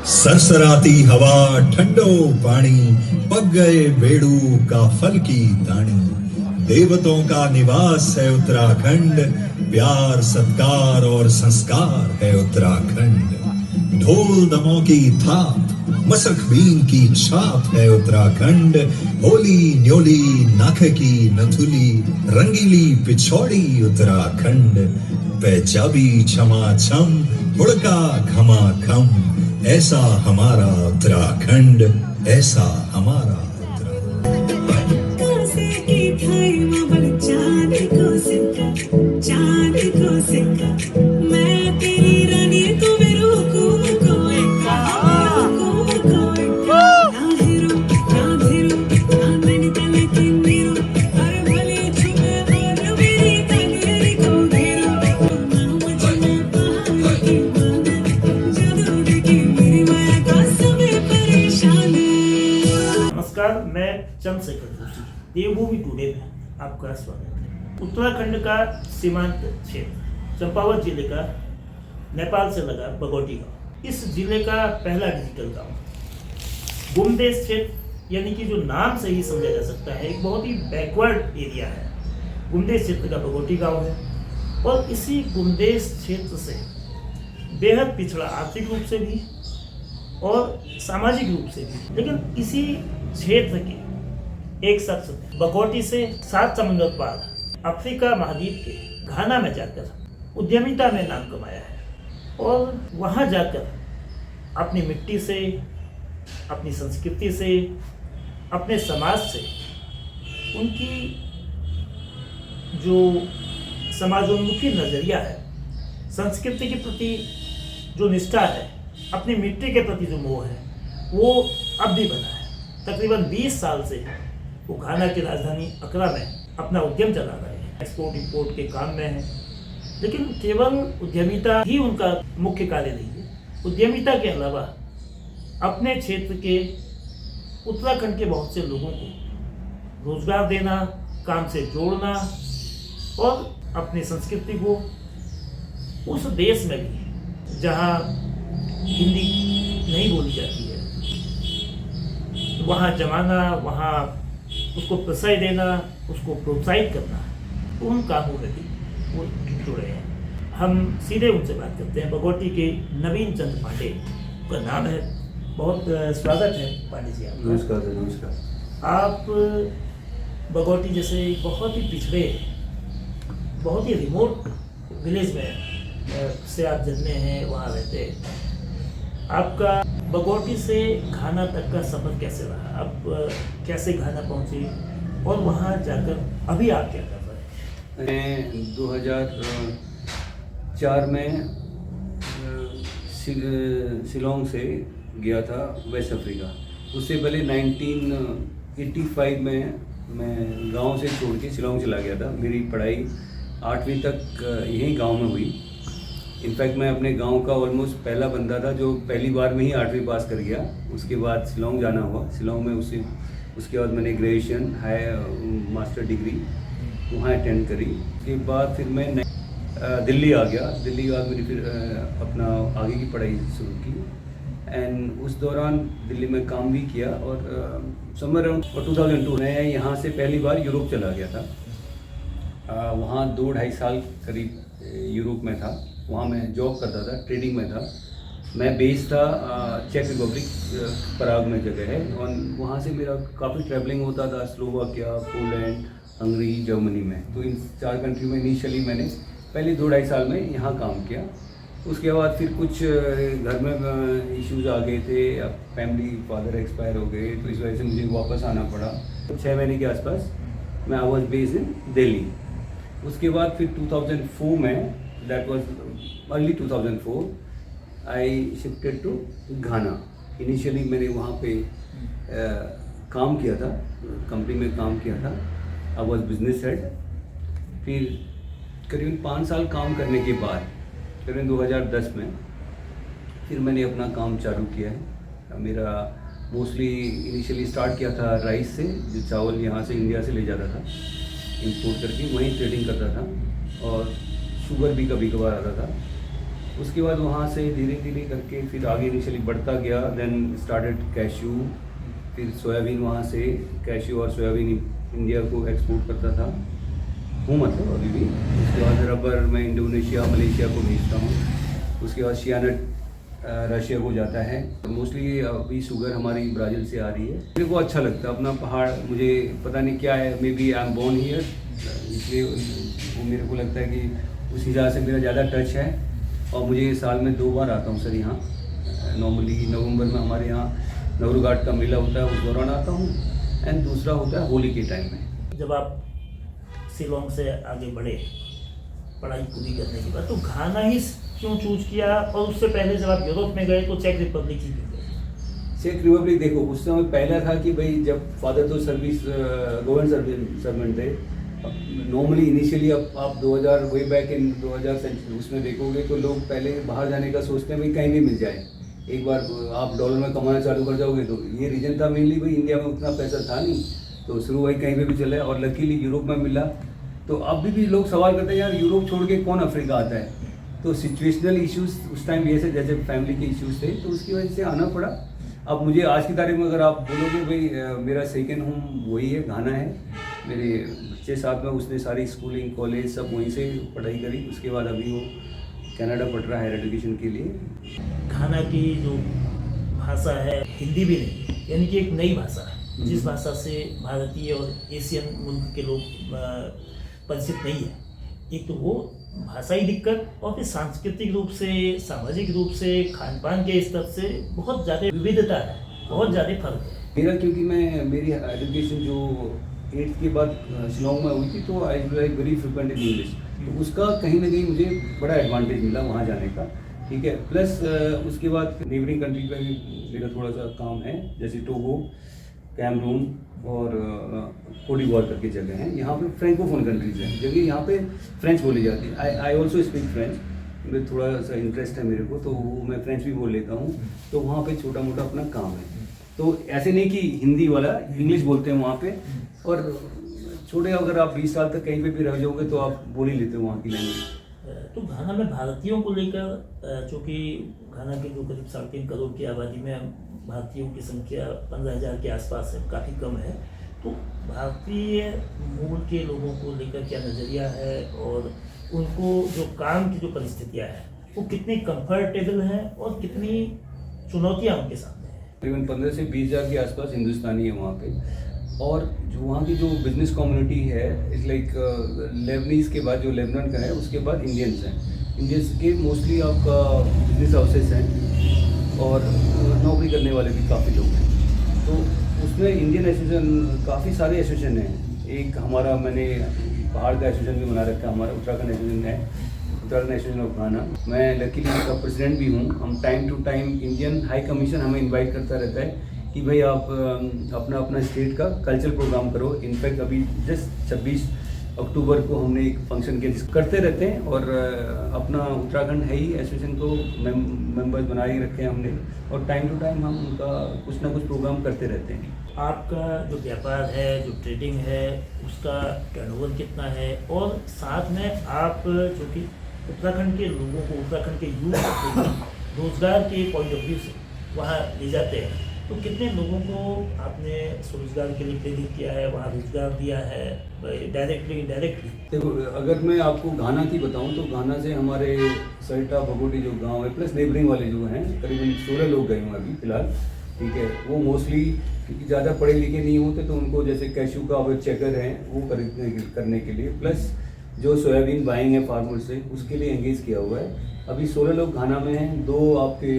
सरसराती हवा ठंडो पानी पक गए बेड़ू का फल की दानी। देवतों का निवास है उत्तराखंड, प्यार सत्कार और संस्कार है उत्तराखंड। ढोल दमों की थाप मसक बीन की छाप है उत्तराखंड। होली न्योली नाख की नथुली रंगीली पिछौड़ी उत्तराखंड। पैजाबी छमा छम हुड़का घमा घम, ऐसा हमारा उत्तराखंड, ऐसा हमारा नमस्कार, मैं चंद्रशेखर जोशी, देवभूमि टुडे में आपका स्वागत है। उत्तराखंड का सीमांत क्षेत्र चंपावत जिले का नेपाल से लगा बगोटी गांव इस जिले का पहला डिजिटल गांव। गुमदेश क्षेत्र यानी कि जो नाम से ही समझा जा सकता है, एक बहुत ही बैकवर्ड एरिया है। गुमदेश क्षेत्र का बगोटी गांव है और इसी गुमदेश क्षेत्र से बेहद पिछड़ा आर्थिक रूप से भी और सामाजिक रूप से भी, लेकिन इसी क्षेत्र के एक शख्स ने बगोटी से 7 समुद्र पार अफ्रीका महाद्वीप के घाना में जाकर उद्यमिता में नाम कमाया है और वहां जाकर अपनी मिट्टी से, अपनी संस्कृति से, अपने समाज से, उनकी जो समाजोन्मुखी नजरिया है, संस्कृति के प्रति जो निष्ठा है, अपनी मिट्टी के प्रति जो मोह है, वो अब भी बना है। तकरीबन 20 साल से वो घाना की राजधानी अकरा में अपना उद्यम चला रहे हैं, एक्सपोर्ट इंपोर्ट के काम में है। लेकिन केवल उद्यमिता ही उनका मुख्य कार्य नहीं है। उद्यमिता के अलावा अपने क्षेत्र के उत्तराखंड के बहुत से लोगों को रोजगार देना, काम से जोड़ना और अपनी संस्कृति को उस देश में भी जहाँ हिंदी नहीं बोली जाती है वहाँ जमाना, वहाँ उसको प्रश्रय देना, उसको प्रोत्साहित करना, उन कामों में भी वो जुड़े हैं। हम सीधे उनसे बात करते हैं। बगोटी के नवीन चंद्र पांडे का नाम है। बहुत स्वागत है पांडे जी आपका। नमस्कार नमस्कार। आप बगोटी जैसे बहुत ही पिछड़े, बहुत ही रिमोट विलेज में से आप जन्मे हैं, वहाँ रहते हैं। आपका बगोटी से घाना तक का सफर कैसे रहा? आप कैसे घाना पहुंचे और वहां जाकर अभी आप क्या कर रहे हैं? मैं 2004 में शिलोंग से गया था वेस्ट अफ्रीका। उससे पहले 1985 में मैं गांव से छोड़ के शिलोंग चला गया था। मेरी पढ़ाई 8वीं तक यहीं गांव में हुई। इनफैक्ट मैं अपने गांव का ऑलमोस्ट पहला बंदा था जो पहली बार में ही 8वीं पास कर गया। उसके बाद शिलोंग जाना हुआ। शिलोंग में उसके बाद मैंने ग्रेजुएशन मास्टर डिग्री वहाँ अटेंड करी। उसके बाद फिर मैं दिल्ली आ गया। दिल्ली के बाद मैंने फिर अपना आगे की पढ़ाई शुरू की एंड उस दौरान दिल्ली में काम भी किया। और समर अराउंड 2002 मैं यहाँ से पहली बार यूरोप चला गया था। वहाँ 2-2.5 साल करीब यूरोप में था। वहाँ मैं जॉब करता था, ट्रेडिंग में था। मैं बेस्ड था चेक रिपब्लिक, पराग में जगह है, और वहाँ से मेरा काफ़ी ट्रैवलिंग होता था स्लोवाकिया, पोलैंड, हंगरी, जर्मनी में। तो इन 4 कंट्री में इनिशियली मैंने पहले 2-2.5 साल में यहाँ काम किया। उसके बाद फिर कुछ घर में इश्यूज आ गए थे, अब फैमिली फादर एक्सपायर हो गए, तो इस वजह से मुझे वापस आना पड़ा। 6 महीने के आसपास मैं I was based in Delhi. उसके बाद फिर 2004 में, that was early 2004, I shifted to Ghana. Initially मैंने वहाँ पे काम किया था, कंपनी में काम किया था। I was business head. फिर करीबन 5 साल काम करने के बाद करीबन 2010 में फिर मैंने अपना काम चालू किया है। मेरा मोस्टली इनिशियली स्टार्ट किया था राइस से, जो चावल यहाँ से इंडिया से ले जाता था इंपोर्ट करके, वहीं ट्रेडिंग करता था। और शुगर भी कभी कभार आता था। उसके बाद वहाँ से धीरे धीरे करके फिर आगे इनिशियली बढ़ता गया, देन स्टार्टेड कैश्यू, फिर सोयाबीन, वहाँ से कैश्यू और सोयाबीन इंडिया को एक्सपोर्ट करता था हूँ, मतलब अभी भी। उसके बाद रबर मैं इंडोनेशिया, मलेशिया को भेजता हूँ। उसके बाद शियानट रशिया को जाता है। मोस्टली अभी शुगर हमारी ब्राज़ील से आ रही है। मेरे को अच्छा लगता है अपना पहाड़, मुझे पता नहीं क्या है, maybe I am born here, इसलिए वो मेरे को लगता है कि उस हिसाब से मेरा ज़्यादा टच है। और मुझे साल में 2 बार आता हूँ सर यहाँ। नॉर्मली नवंबर में हमारे यहाँ नवरू घाट का मेला होता है, उस दौरान आता हूँ, एंड दूसरा होता है होली के टाइम में। जब आप शिलोंग से आगे बढ़े पढ़ाई पूरी करने के बाद, तो घाना ही क्यों चूज किया? और उससे पहले जब आप यूरोप में गए तो चेक रिपब्लिक ही क्यों गए? चेक रिपब्लिक देखो, उस समय पहला था कि भाई जब फादर तो सर्विस गवर्नमेंट सर्वेंट थे। नॉर्मली इनिशियली आप 2000 वे बैक इन 2000 उसमें देखोगे तो लोग पहले बाहर जाने का सोचते हैं भाई कहीं भी मिल जाए, एक बार आप डॉलर में कमाना चालू कर जाओगे। तो ये रीज़न था मेनली, भाई इंडिया में उतना पैसा था नहीं, तो शुरू भाई कहीं पे भी चले, और लकीली यूरोप में मिला। तो अभी भी लोग सवाल करते हैं यार यूरोप छोड़ के कौन अफ्रीका आता है। तो सिचुएशनल इश्यूज उस टाइम ये से, जैसे फैमिली के इश्यूज थे, तो उसकी वजह से आना पड़ा। अब मुझे आज की तारीख में अगर आप बोलोगे भाई मेरा सेकेंड होम वही है, घाना है। मेरे बच्चे साथ में, उसने सारी स्कूलिंग कॉलेज सब वहीं से पढ़ाई करी। उसके बाद अभी वो कनाडा पढ़ रहा है हायर एजुकेशन के लिए। घाना की जो भाषा है हिंदी भी नहीं, यानी कि एक नई भाषा है, जिस भाषा से भारतीय और एशियन मुल्क के लोग परिचित नहीं है। एक तो वो भाषाई दिक्कत, और फिर सांस्कृतिक रूप से, सामाजिक रूप से, खान पान के स्तर से बहुत ज़्यादा विविधता है, बहुत ज़्यादा फर्क है। मेरा क्योंकि मेरी एजुकेशन जो 8th के बाद शिलोंग में हुई थी, तो I like very frequent in English, तो उसका कहीं ना कहीं मुझे बड़ा एडवांटेज मिला वहाँ जाने का। ठीक है, प्लस उसके बाद नेबरिंग कंट्री का भी मेरा थोड़ा सा काम है, जैसे टोगो, कैमरून और कोट डिवोर करके जगह हैं। यहाँ पे फ्रेंकोफोन कंट्रीज हैं, जगह यहाँ पे फ्रेंच बोली जाती है। आई ऑल्सो स्पीक फ्रेंच, मुझे थोड़ा सा इंटरेस्ट है मेरे को, तो मैं फ्रेंच भी बोल लेता हूँ। तो वहाँ पे छोटा मोटा अपना काम है। तो ऐसे नहीं कि हिंदी वाला, इंग्लिश बोलते हैं वहाँ पे। और छोटे, अगर आप 20 साल तक कहीं पे भी रह जाओगे तो आप बोल ही लेते हो वहाँ की लैंग्वेज। तो घाना में भारतीयों को लेकर, चूँकि घाना के जो करीब 3.5 करोड़ की आबादी में भारतीयों की संख्या 15,000 के आसपास है, काफ़ी कम है। तो भारतीय मूल के लोगों को लेकर क्या नज़रिया है, और उनको जो काम की जो परिस्थितियाँ हैं वो कितनी कंफर्टेबल हैं और कितनी चुनौतियाँ उनके सामने हैं? तकरीबन 15 से 20 हज़ार के आसपास हिंदुस्तानी है वहाँ पे। और जो वहाँ की जो बिजनेस कम्युनिटी है, इट्स लाइक लेबनीज के बाद जो लेबनान का है, उसके बाद इंडियंस हैं। इंडियंस के मोस्टली आपका बिजनेस हाउसेस हैं, और नौकरी करने वाले भी काफ़ी लोग हैं। तो उसमें इंडियन एसोसिएशन, काफ़ी सारे एसोसिएशन हैं। एक हमारा, मैंने पहाड़ का एसोसिएशन भी बना रखा है, हमारा उत्तराखंड एसोसिएशन है, उत्तराखंड एसोसिएशन ऑफ घाना। मैं लकीली उसका प्रेसिडेंट भी हूँ। हम time to time, Indian high commission हमें इन्वाइट करता रहता है कि भाई आप अपना स्टेट का कल्चरल प्रोग्राम करो। इनफैक्ट अभी जस्ट 26 अक्टूबर को हमने एक फंक्शन के करते रहते हैं। और अपना उत्तराखंड है ही एसोसिएशन को मेंबर्स बना ही रखे हैं हमने, और टाइम टू टाइम हम उनका कुछ ना कुछ प्रोग्राम करते रहते हैं। आपका जो व्यापार है, जो ट्रेडिंग है, उसका टर्नओवर कितना है? और साथ में आप जो कि उत्तराखंड के लोगों को, उत्तराखंड के यूथ को रोजगार के पॉइंट ऑफ व्यू से वहाँ ले जाते हैं, तो कितने लोगों को आपने स्वरोजगार के लिए प्रेरित किया है, वहाँ रोजगार दिया है, डायरेक्टली इनडायरेक्टली? देखो, अगर मैं आपको घाना की बताऊं तो घाना से हमारे सरिता भगोटी जो गांव है, प्लस नेबरिंग वाले जो हैं, करीबन 16 लोग गए हुए अभी फिलहाल। ठीक है, वो मोस्टली क्योंकि ज़्यादा पढ़े लिखे नहीं होते, तो उनको जैसे कैशू का अब चेकर है वो करने के लिए, प्लस जो सोयाबीन बाइंग है फार्मर से, उसके लिए एंगेज किया हुआ है। अभी 16 लोग घाना में हैं, 2 आपके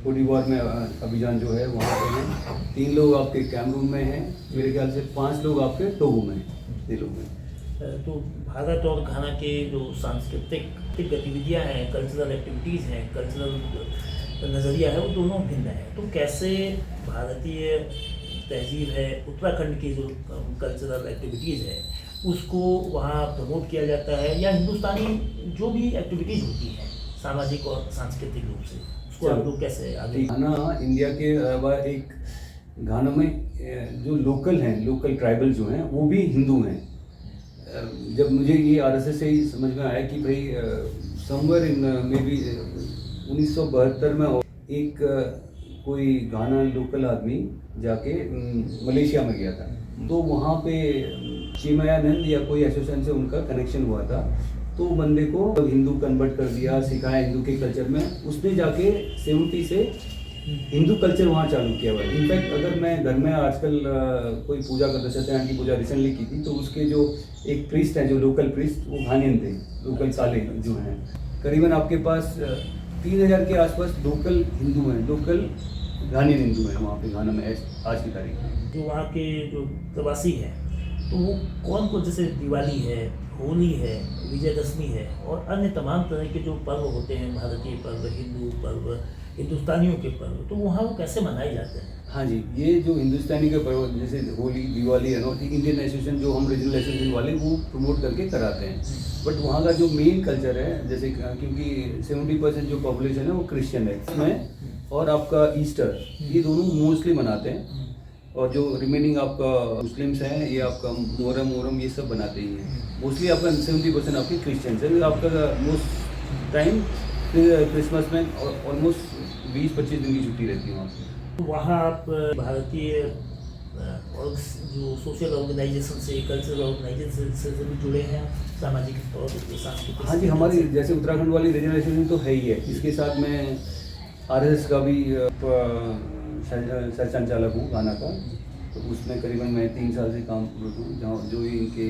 कोट डिवोर में अभियान जो है वहाँ पे हैं, 3 लोग आपके कैमरून में हैं, मेरे ख्याल से 5 लोग आपके टोगो में हैं, 3 लोग में। तो भारत और घाना के जो सांस्कृतिक गतिविधियाँ हैं, कल्चरल एक्टिविटीज़ हैं, कल्चरल नज़रिया है, वो दोनों भिन्न है। तो कैसे भारतीय तहजीब है, उत्तराखंड की जो कल्चरल एक्टिविटीज़ है, उसको वहाँ प्रमोट किया जाता है, या हिंदुस्तानी जो भी एक्टिविटीज़ होती हैं सामाजिक और सांस्कृतिक रूप से, उसको आप लोग कैसे आगे? घाना इंडिया के अलावा एक घाना में जो लोकल हैं, लोकल ट्राइबल जो हैं, वो भी हिंदू हैं। जब मुझे ये आरएसएस से ही समझ में आया कि भाई समवेयर इन मे बी 1972 में एक कोई गाना लोकल आदमी जाके मलेशिया में गया था, तो वहाँ पे चिमयानंद या कोई एसोसिएशन से उनका कनेक्शन हुआ था, तो बंदे को हिंदू कन्वर्ट कर दिया, सिखाया हिंदू के कल्चर में। उसने जाके 70 से हिंदू कल्चर वहाँ चालू किया हुआ है। इनफैक्ट अगर मैं घर में आजकल कोई पूजा करता, सत्यनारायण की पूजा रिसेंटली की थी, तो उसके जो एक प्रीस्ट है, जो लोकल प्रीस्ट, वो घानियन थे, लोकल साले जो हैं। करीबन आपके पास 3000 के आसपास लोकल हिंदू हैं, लोकल घानियन हिंदू हैं वहाँ पे घाना में आज की तारीख में। जो वहाँ के जो प्रवासी हैं, तो वो कौन कौन, जैसे दिवाली है, होली है, विजयदशमी है और अन्य तमाम तरह के जो पर्व होते हैं, भारतीय पर्व, हिंदू पर्व, हिंदुस्तानियों के पर्व, तो वहाँ वो कैसे मनाए जाते हैं? हाँ जी, ये जो हिंदुस्तानी के पर्व जैसे होली, दिवाली है ना, इंडियन एसोसिएशन जो हम रीजनल एसोसिएशन वाले वो प्रमोट करके कराते हैं। बट वहाँ का जो मेन कल्चर है, जैसे क्योंकि 70% जो पॉपुलेशन है वो क्रिश्चियन है इसमें, और आपका ईस्टर, ये दोनों मोस्टली मनाते हैं। और जो रिमेनिंग आपका मुस्लिम्स हैं, ये आपका मुहर्रम ये सब बनाते ही हैं। मोस्टली आपका 70% आपके क्रिश्चियंस है। आपका मोस्ट टाइम क्रिसमस में ऑलमोस्ट 20-25 दिन की छुट्टी रहती है वहाँ पर। वहाँ आप भारतीय और जो सोशल ऑर्गेनाइजेशन से, कल्चरल ऑर्गेनाइजेशन से भी जुड़े हैं, सामाजिक तौर पर, सांस्कृतिक? हाँ जी, हमारी जैसे उत्तराखंड वाली रीजनल एसोसिएशन तो है ही है। इसके साथ में RSS का भी सह संचालक हूँ गाना का, तो उसमें करीबन मैं 3 साल से काम कर रहा हूँ, जहाँ जो इनके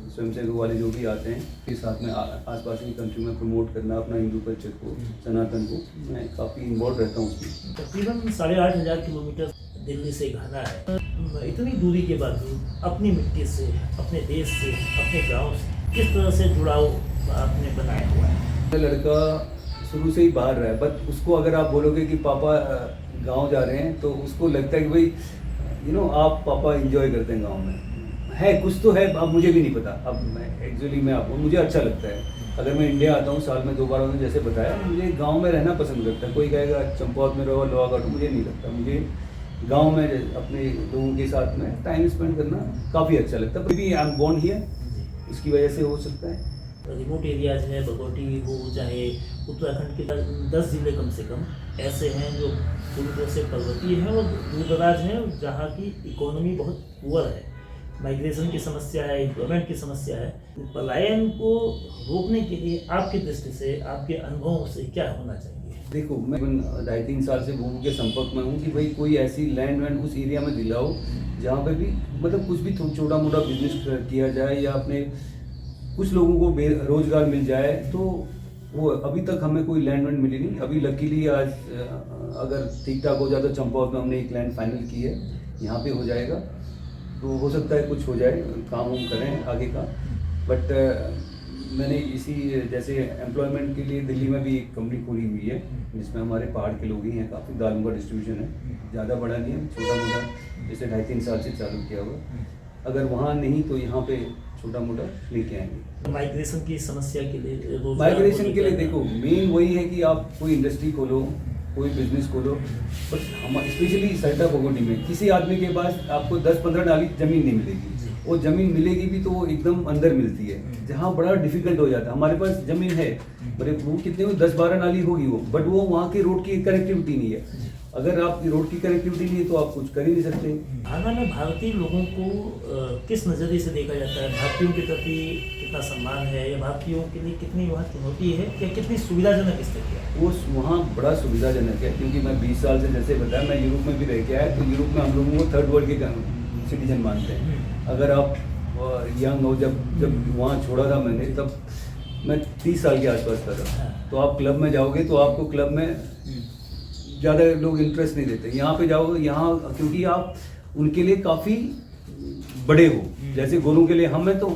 स्वयंसेवक वाले जो भी आते हैं, के साथ में आसपास की कंट्री में प्रमोट करना अपना हिंदू कल्चर को, सनातन को, मैं काफ़ी इन्वॉल्व रहता हूँ उसमें। तकरीबन 8500 किलोमीटर दिल्ली से घाना है। इतनी दूरी के बावजूद अपनी मिट्टी से, अपने देश से, अपने गांव से किस तरह से जुड़ाव आपने बनाया हुआ है? लड़का शुरू से ही बाहर रहा है, बट उसको अगर आप बोलोगे कि पापा गांव जा रहे हैं, तो उसको लगता है कि भाई आप पापा एंजॉय करते हैं गांव में, है कुछ तो है। अब मुझे भी नहीं पता, अब मैं आपको, मुझे अच्छा लगता है। अगर मैं इंडिया आता हूँ साल में 2 बार, उन्होंने जैसे बताया, मुझे गांव में रहना पसंद करता है। कोई कहेगा चंपावत में रहो, लोहागढ़, मुझे नहीं लगता। मुझे गांव में अपने लोगों के साथ में टाइम स्पेंड करना काफ़ी अच्छा लगता है। फिर भी आई एम बोर्न हियर, इसकी वजह से हो सकता है। रिमोट एरियाज में बगोटी हो, चाहे उत्तराखंड के 10 जिले कम से कम ऐसे हैं जो पूरी तरह से पर्वतीय हैं और दूर दराज हैं, जहाँ की इकोनॉमी बहुत पुअर है, माइग्रेशन की समस्या है, एम्प्लॉयमेंट की समस्या है। पलायन को रोकने के लिए आपकी दृष्टि से, आपके अनुभवों से क्या होना चाहिए? देखो, मैं 2.5-3 साल से भूमि के संपर्क में हूँ कि भाई कोई ऐसी लैंड वैंड उस एरिया में दिलाओ जहाँ पे भी मतलब कुछ भी छोटा मोटा बिजनेस किया जाए, या अपने कुछ लोगों को रोजगार मिल जाए। तो वो अभी तक हमें कोई लैंड वैंड मिली नहीं। अभी लकीली आज अगर ठीक ठाक हो जाए तो चंपावत में हमने एक लैंड फाइनल की है, यहाँ पे हो जाएगा, तो हो सकता है कुछ हो जाए, काम हम करें आगे का। बट मैंने इसी जैसे एम्प्लॉयमेंट के लिए दिल्ली में भी एक कंपनी खोली हुई है, जिसमें हमारे पहाड़ के लोग ही हैं, काफ़ी दालों का डिस्ट्रीब्यूशन है, ज़्यादा बड़ा नहीं है, छोटा मोटा, जैसे 2.5-3 साल से चालू किया हुआ। अगर वहाँ नहीं तो यहाँ पे छोटा मोटा लेके आएंगे। माइग्रेशन की समस्या के लिए, माइग्रेशन के लिए देखो, मेन वही है कि आप कोई इंडस्ट्री खोलो, कोई बिजनेस खोलो, बट हम स्पेशली सल्टा बगोटी में किसी आदमी के पास आपको 10-15 नाली ज़मीन नहीं मिलेगी। वो ज़मीन मिलेगी भी तो वो एकदम अंदर मिलती है, जहाँ बड़ा डिफिकल्ट हो जाता है। हमारे पास ज़मीन है, बड़े वो कितने हो 10-12 नाली होगी वो, बट वो वहाँ की रोड की कनेक्टिविटी नहीं है। अगर आपकी रोड की कनेक्टिविटी नहीं है तो आप कुछ कर ही नहीं सकते। घाना में भारतीय लोगों को किस नज़रिए से देखा जाता है? भारतीयों के प्रति कितना सम्मान है, या भारतीयों के लिए कितनी वहाँ चुनौती है, या कितनी सुविधाजनक स्थिति है? वो वहाँ बड़ा सुविधाजनक है, क्योंकि मैं 20 साल से जैसे बताया, मैं यूरोप में भी रह के आया, तो यूरोप में हम लोगों को थर्ड वर्ल्ड के सिटीजन मानते हैं। अगर आप यंग हो, जब वहाँ छोड़ा था मैंने, तब मैं 30 साल के आसपास का था, तो आप क्लब में जाओगे तो आपको क्लब में ज़्यादा लोग इंटरेस्ट नहीं देते। यहाँ पे जाओगे, यहाँ क्योंकि आप उनके लिए काफ़ी बड़े हो, जैसे गोरों के लिए हम हैं तो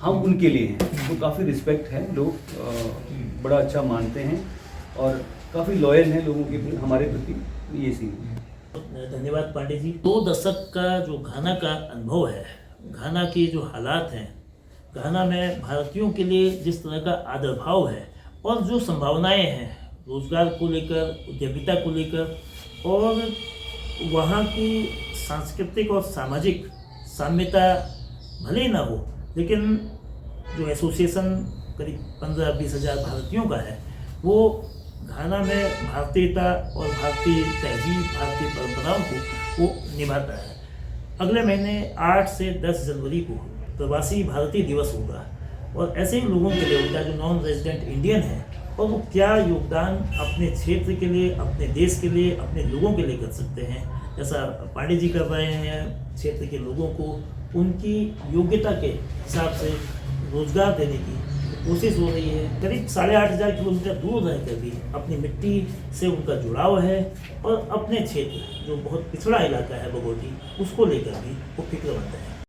हम उनके लिए हैं, तो काफ़ी रिस्पेक्ट है, लोग बड़ा अच्छा मानते हैं और काफ़ी लॉयल हैं लोगों के हमारे प्रति, ये सीन है। धन्यवाद पांडे जी। 2 दशक का जो घाना का अनुभव है, घाना के जो हालात हैं, घाना में भारतीयों के लिए जिस तरह का आदर भाव है और जो संभावनाएं हैं रोजगार को लेकर, उद्यमिता को लेकर, और वहाँ की सांस्कृतिक और सामाजिक साम्यता भले ही ना हो, लेकिन जो एसोसिएशन करीब 15-20 हज़ार भारतीयों का है, वो घाना में भारतीयता और भारतीय तहजीब, भारतीय परंपराओं को वो निभाता है। अगले महीने 8 से 10 जनवरी को प्रवासी भारतीय दिवस होगा और ऐसे ही लोगों के लिए होगा जो नॉन रेजिडेंट इंडियन है और वो क्या योगदान अपने क्षेत्र के लिए, अपने देश के लिए, अपने लोगों के लिए कर सकते हैं। जैसा पांडे जी कर रहे हैं, क्षेत्र के लोगों को उनकी योग्यता के हिसाब से रोजगार देने की कोशिश हो रही है। करीब 8,500 किलोमीटर दूर रहकर भी अपनी मिट्टी से उनका जुड़ाव है और अपने क्षेत्र जो बहुत पिछड़ा इलाका है बगोटी, उसको लेकर भी वो फिक्रमंद है।